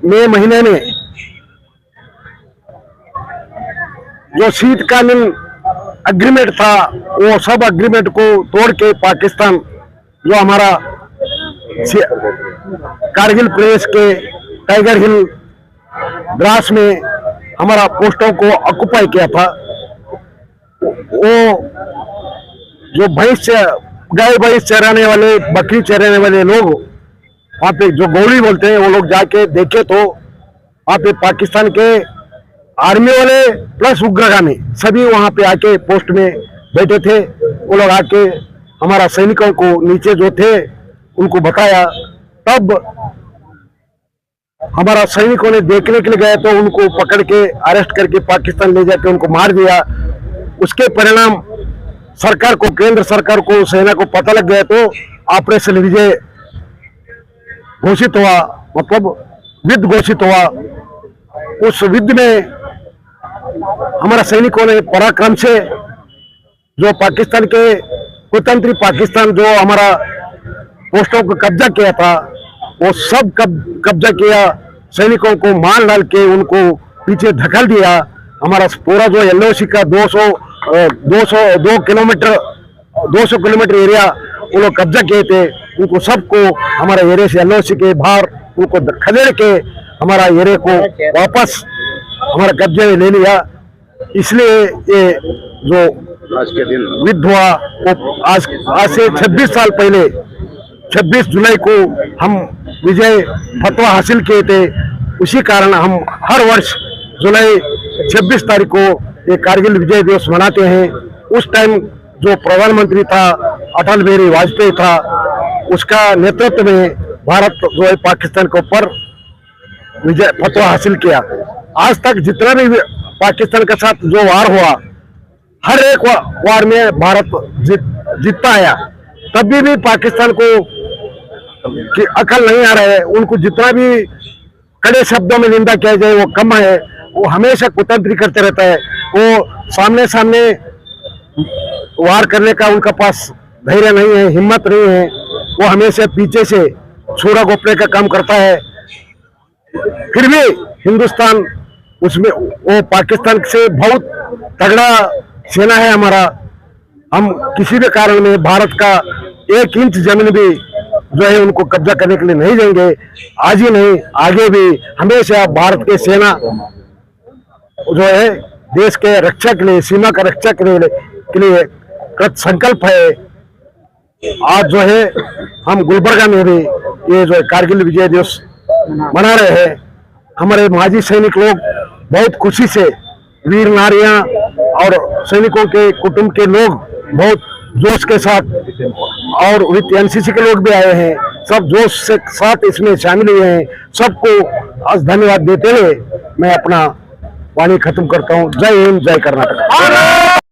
मई महीने में जो शीतकालीन एग्रीमेंट था वो सब एग्रीमेंट को तोड़ के पाकिस्तान जो हमारा कारगिल प्रदेश के टाइगर हिल द्रास में हमारा पोस्टों को ऑक्युपाई किया था। वो जो गाय भैंस चराने वाले, बकरी चराने वाले लोग वहाँ पे जो गौड़ी बोलते हैं, वो लोग जाके देखे तो वहाँ पे पाकिस्तान के आर्मी वाले प्लस उग्रगामी सभी वहाँ पे आके पोस्ट में बैठे थे। वो लोग आके हमारा सैनिकों को नीचे जो थे उनको बताया, तब हमारा सैनिकों ने देखने के लिए गए तो उनको पकड़ के अरेस्ट करके पाकिस्तान ले जाके उनको मार दिया। उसके परिणाम सरकार को, केंद्र सरकार को, सेना को पता लग गया तो ऑपरेशन विजय घोषित हुआ, मतलब युद्ध घोषित हुआ। उस युद्ध में हमारा सैनिकों ने पराक्रम से जो पाकिस्तान के कुतंत्री पाकिस्तान जो हमारा पोस्टों को कब्जा किया था वो सब कब्जा किया, सैनिकों को मार डाल के उनको पीछे धकेल दिया। हमारा पूरा जो एलओसी का 200 किलोमीटर एरिया वो लोग कब्जा किए थे, उनको सबको हमारा एरिया से एलओसी के बाहर उनको खदेड़ के हमारा एरिया को वापस हमारा कब्जे में ले लिया। इसलिए ये जो आज के दिन युद्ध हुआ वो आज से 26 साल पहले 26 जुलाई को हम विजय फतवा हासिल किए थे। उसी कारण हम हर वर्ष जुलाई 26 तारीख को ये कारगिल विजय दिवस मनाते हैं। उस टाइम जो प्रधानमंत्री था अटल बिहारी वाजपेयी था, उसका नेतृत्व में भारत जो है पाकिस्तान के ऊपर विजय फतवा हासिल किया। आज तक जितना भी पाकिस्तान के साथ जो वार हुआ, हर एक वार में भारत जीतता आया। तभी भी पाकिस्तान को कि अकल नहीं आ रहा है, उनको जितना भी कड़े शब्दों में निंदा किया जाए वो कम है। वो हमेशा कुतंत्री करते रहता है। वो सामने सामने वार करने का उनका पास धैर्य नहीं है, हिम्मत नहीं है। वो हमेशा पीछे से छुरा घोंपने का काम करता है। फिर भी हिंदुस्तान उसमें वो पाकिस्तान से बहुत तगड़ा सेना है हमारा। हम किसी भी कारण में भारत का 1 इंच जमीन भी जो है उनको कब्जा करने के लिए नहीं देंगे। आज ही नहीं, आगे भी हमेशा भारत के सेना जो है देश के रक्षा के लिए, सीमा का रक्षा के लिए कृत संकल्प है। आज जो है हम गुलबर्गा में भी ये जो है कारगिल विजय दिवस मना रहे हैं। हमारे माजी सैनिक लोग बहुत खुशी से, वीर नारियां और सैनिकों के कुटुंब के लोग बहुत जोश के साथ, और विद एनसीसी के लोग भी आए हैं, सब जोश से साथ इसमें शामिल हुए हैं। सबको आज धन्यवाद देते हुए मैं अपना वाणी खत्म करता हूँ। जय हिंद, जय कर्नाटक।